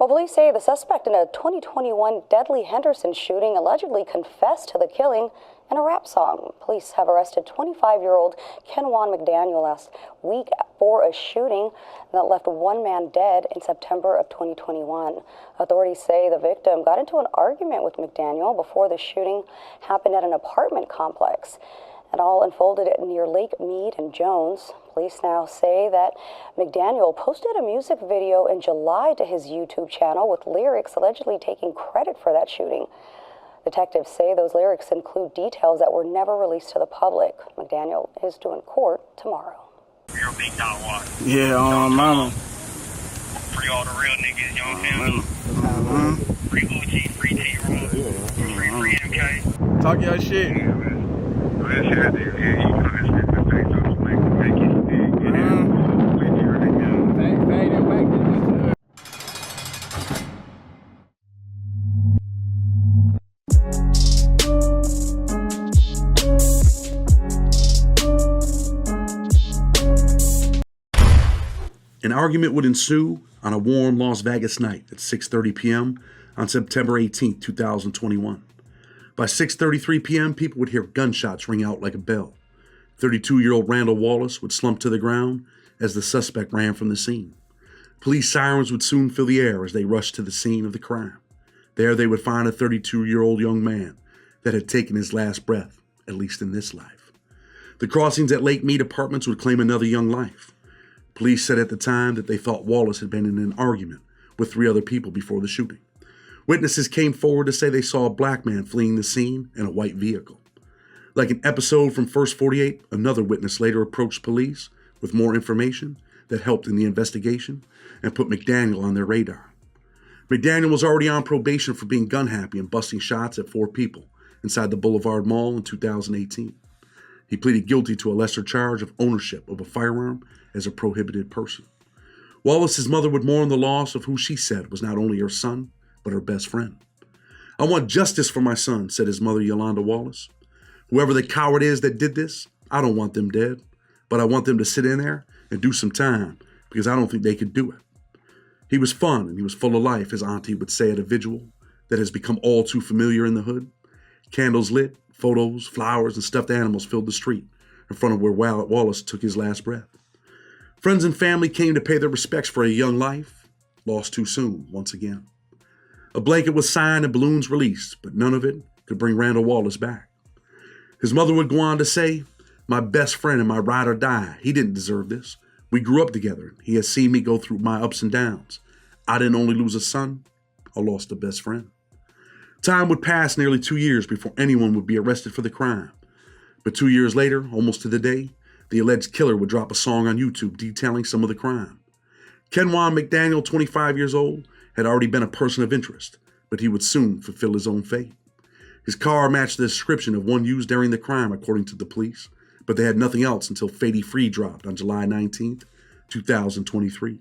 Well, police say the suspect in a 2021 deadly Henderson shooting allegedly confessed to the killing in a rap song. Police have arrested 25-year-old Kenwan McDaniel last week for a shooting that left one man dead in September of 2021. Authorities say the victim got into an argument with McDaniel before the shooting happened at an apartment complex. It all unfolded near Lake Mead and Jones. Police now say that McDaniel posted a music video in July to his YouTube channel with lyrics allegedly taking credit for that shooting. Detectives say those lyrics include details that were never released to the public. McDaniel is due in court tomorrow. You're a big dog watch. Yeah, mama. Free all the real niggas, you know what I'm saying? Free Uchi, free T-Room, free MK. Talk your shit. Yeah, man. Well, that shit out there, yeah, you know, that shit, that thing, so make it big, you know, when you're right now. Fade and wake it. An argument would ensue on a warm Las Vegas night at 6:30 p.m. on September 18, 2021. By 6:33 p.m., people would hear gunshots ring out like a bell. 32-year-old Randall Wallace would slump to the ground as the suspect ran from the scene. Police sirens would soon fill the air as they rushed to the scene of the crime. There they would find a 32-year-old young man that had taken his last breath, at least in this life. The crossings at Lake Mead Apartments would claim another young life. Police said at the time that they thought Wallace had been in an argument with 3 other people before the shooting. Witnesses came forward to say they saw a black man fleeing the scene in a white vehicle. Like an episode from First 48, another witness later approached police with more information that helped in the investigation and put McDaniel on their radar. McDaniel was already on probation for being gun happy and busting shots at 4 people inside the Boulevard Mall in 2018. He pleaded guilty to a lesser charge of ownership of a firearm as a prohibited person. Wallace's mother would mourn the loss of who she said was not only her son, but her best friend. "I want justice for my son," said his mother, Yolanda Wallace. "Whoever the coward is that did this, I don't want them dead, but I want them to sit in there and do some time because I don't think they could do it." He was fun and he was full of life, his auntie would say at a vigil that has become all too familiar in the hood. Candles lit, photos, flowers, and stuffed animals filled the street in front of where Wallace took his last breath. Friends and family came to pay their respects for a young life, lost too soon once again. A blanket was signed and balloons released, but none of it could bring Randall Wallace back. His mother would go on to say, "My best friend and my ride or die, he didn't deserve this. We grew up together. He has seen me go through my ups and downs. I didn't only lose a son, I lost a best friend." Time would pass nearly 2 years before anyone would be arrested for the crime. But 2 years later, almost to the day, the alleged killer would drop a song on YouTube detailing some of the crime. Kenwan McDaniel, 25 years old, had already been a person of interest, but he would soon fulfill his own fate. His car matched the description of one used during the crime, according to the police, but they had nothing else until Fady Free dropped on July 19th, 2023.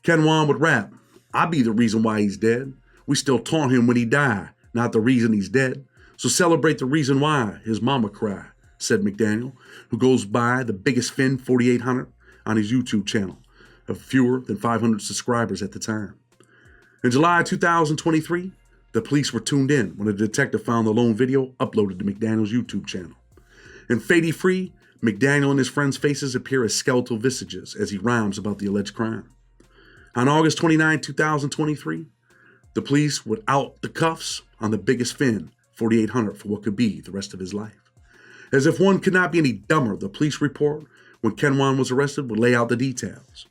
Kenwan would rap, "I be the reason why he's dead. We still taunt him when he die, not the reason he's dead. So celebrate the reason why his mama cry," said McDaniel, who goes by the Biggest Fin 4800 on his YouTube channel, of fewer than 500 subscribers at the time. In July 2023, the police were tuned in when a detective found the lone video uploaded to McDaniel's YouTube channel. In Fady Free, McDaniel and his friends' faces appear as skeletal visages as he rhymes about the alleged crime. On August 29, 2023, the police would out the cuffs on the Biggest Fin 4800 for what could be the rest of his life. As if one could not be any dumber, the police report when Kenwan was arrested would lay out the details.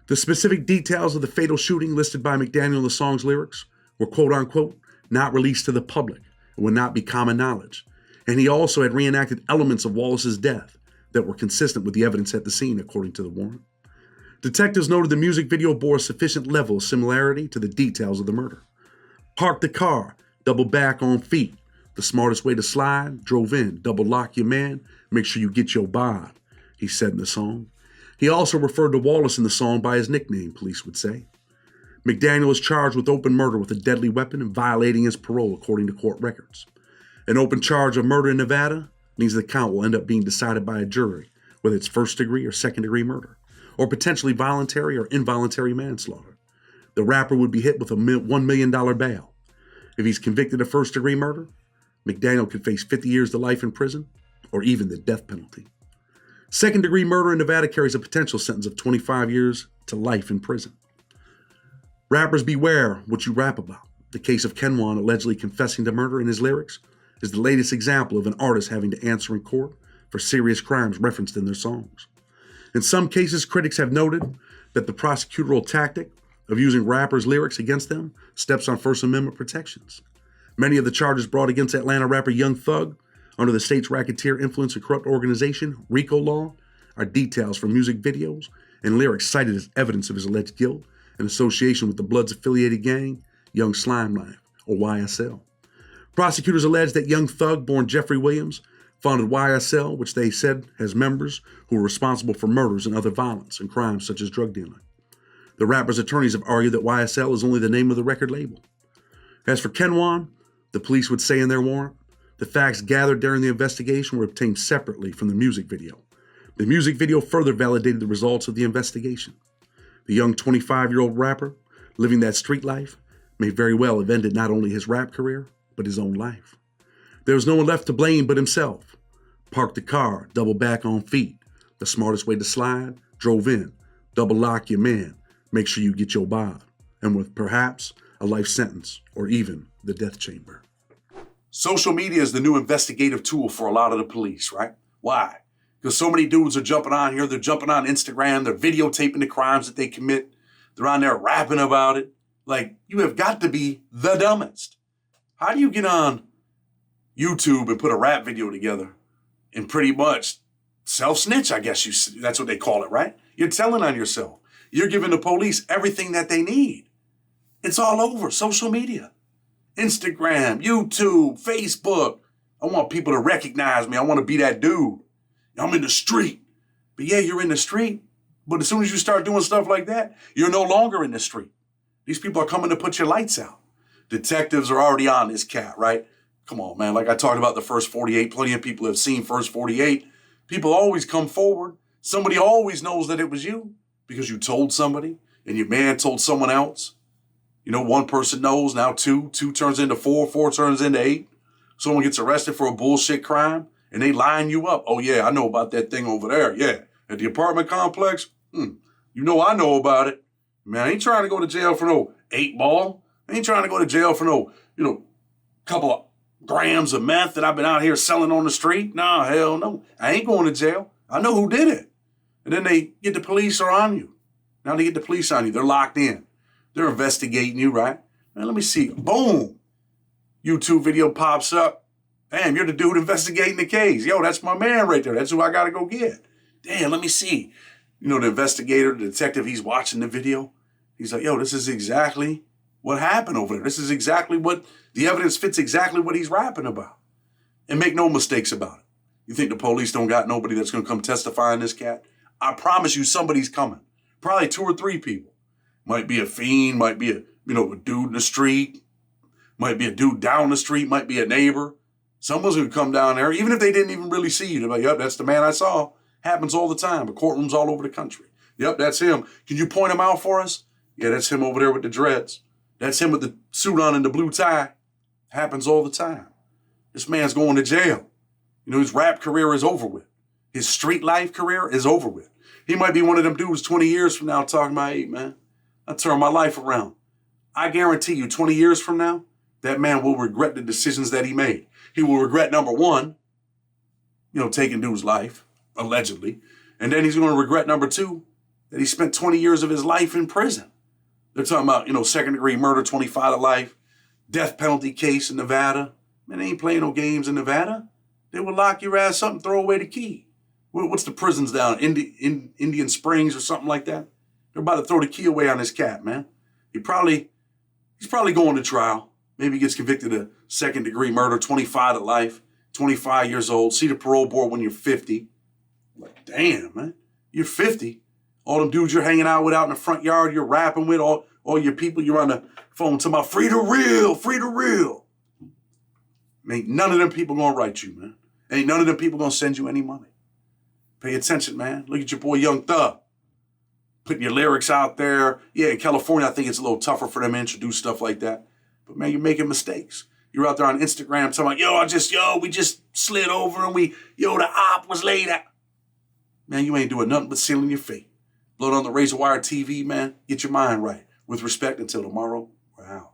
The specific details of the fatal shooting listed by McDaniel in the song's lyrics were quote-unquote not released to the public and would not be common knowledge. And he also had reenacted elements of Wallace's death that were consistent with the evidence at the scene, according to the warrant. Detectives noted the music video bore a sufficient level of similarity to the details of the murder. "Park the car, double back on feet. The smartest way to slide, drove in, double lock your man, make sure you get your bod," he said in the song. He also referred to Wallace in the song by his nickname, police would say. McDaniel is charged with open murder with a deadly weapon and violating his parole, according to court records. An open charge of murder in Nevada means the count will end up being decided by a jury, whether it's first-degree or second-degree murder, or potentially voluntary or involuntary manslaughter. the rapper would be hit with a $1 million bail. If he's convicted of first-degree murder, McDaniel could face 50 years to life in prison or even the death penalty. Second-degree murder in Nevada carries a potential sentence of 25 years to life in prison. Rappers, beware what you rap about. The case of Kenwan allegedly confessing to murder in his lyrics is the latest example of an artist having to answer in court for serious crimes referenced in their songs. In some cases, critics have noted that the prosecutorial tactic of using rappers' lyrics against them steps on First Amendment protections. Many of the charges brought against Atlanta rapper Young Thug under the state's Racketeer Influence and Corrupt Organization, RICO law, are details from music videos and lyrics cited as evidence of his alleged guilt in association with the Bloods-affiliated gang, Young Slime Life, or YSL. Prosecutors allege that Young Thug, born Jeffrey Williams, founded YSL, which they said has members who were responsible for murders and other violence and crimes such as drug dealing. The rapper's attorneys have argued that YSL is only the name of the record label. As for Kenwan, the police would say in their warrant, the facts gathered during the investigation were obtained separately from the music video. The music video further validated the results of the investigation. The young 25-year-old rapper, living that street life, may very well have ended not only his rap career, but his own life. There was no one left to blame but himself. Parked the car, double back on feet. The smartest way to slide, drove in, double lock your man, make sure you get your bob, and with perhaps a life sentence or even the death chamber. Social media is the new investigative tool for a lot of the police, right? Why? Because so many dudes are jumping on here, they're jumping on Instagram, they're videotaping the crimes that they commit, they're on there rapping about it. Like, you have got to be the dumbest. How do you get on YouTube and put a rap video together and pretty much self-snitch, I guess that's what they call it, right? You're telling on yourself. You're giving the police everything that they need. It's all over social media. Instagram, YouTube, Facebook. I want people to recognize me. I want to be that dude. I'm in the street. But yeah, you're in the street. But as soon as you start doing stuff like that, you're no longer in the street. These people are coming to put your lights out. Detectives are already on this cat, right? Come on, man. Like I talked about the first 48, plenty of people have seen first 48. People always come forward. Somebody always knows that it was you because you told somebody and your man told someone else. You know, one person knows, now two turns into four turns into 8. Someone gets arrested for a bullshit crime and they line you up. Oh yeah, I know about that thing over there. Yeah, at the apartment complex. You know I know about it. Man, I ain't trying to go to jail for no 8 ball. I ain't trying to go to jail for no, couple of grams of meth that I've been out here selling on the street. Nah, hell no. I ain't going to jail. I know who did it. And then they get the police are on you. Now they get the police on you. They're locked in. They're investigating you, right? Man, let me see. Boom. YouTube video pops up. Damn, you're the dude investigating the case. Yo, that's my man right there. That's who I got to go get. Damn, let me see. You know, the investigator, the detective, he's watching the video. He's like, yo, this is exactly what happened over there. This is exactly what, the evidence fits exactly what he's rapping about. And make no mistakes about it. You think the police don't got nobody that's going to come testify in this cat? I promise you somebody's coming. Probably 2 or 3 people. Might be a fiend, might be a dude in the street, might be a dude down the street, might be a neighbor. Someone's going to come down there, even if they didn't even really see you. They're like, yep, that's the man I saw. Happens all the time. The courtrooms all over the country. Yep, that's him. Can you point him out for us? Yeah, that's him over there with the dreads. That's him with the suit on and the blue tie. Happens all the time. This man's going to jail. You know, his rap career is over with. His street life career is over with. He might be one of them dudes 20 years from now talking about, hey, man, I turned my life around. I guarantee you 20 years from now, that man will regret the decisions that he made. He will regret, number one, taking dude's life, allegedly. And then he's going to regret, number 2, that he spent 20 years of his life in prison. They're talking about, second-degree murder, 25 to life, death penalty case in Nevada. Man, they ain't playing no games in Nevada. They will lock your ass up and throw away the key. What's the prisons down? Indian Springs or something like that? They're about to throw the key away on this cat, man. He's probably going to trial. Maybe he gets convicted of second-degree murder, 25 to life, 25 years old. See the parole board when you're 50. Like, damn, man. You're 50. All them dudes you're hanging out with out in the front yard, you're rapping with, all your people, you're on the phone talking about free the real, free the real. Ain't none of them people gonna write you, man. Ain't none of them people gonna send you any money. Pay attention, man. Look at your boy Young Thug. putting your lyrics out there. Yeah, in California, I think it's a little tougher for them to introduce stuff like that. But man, you're making mistakes. You're out there on Instagram talking about, we just slid over and the op was laid out. Man, you ain't doing nothing but sealing your fate. Blow it on the razor wire TV, man. Get your mind right. With respect, until tomorrow, we're out.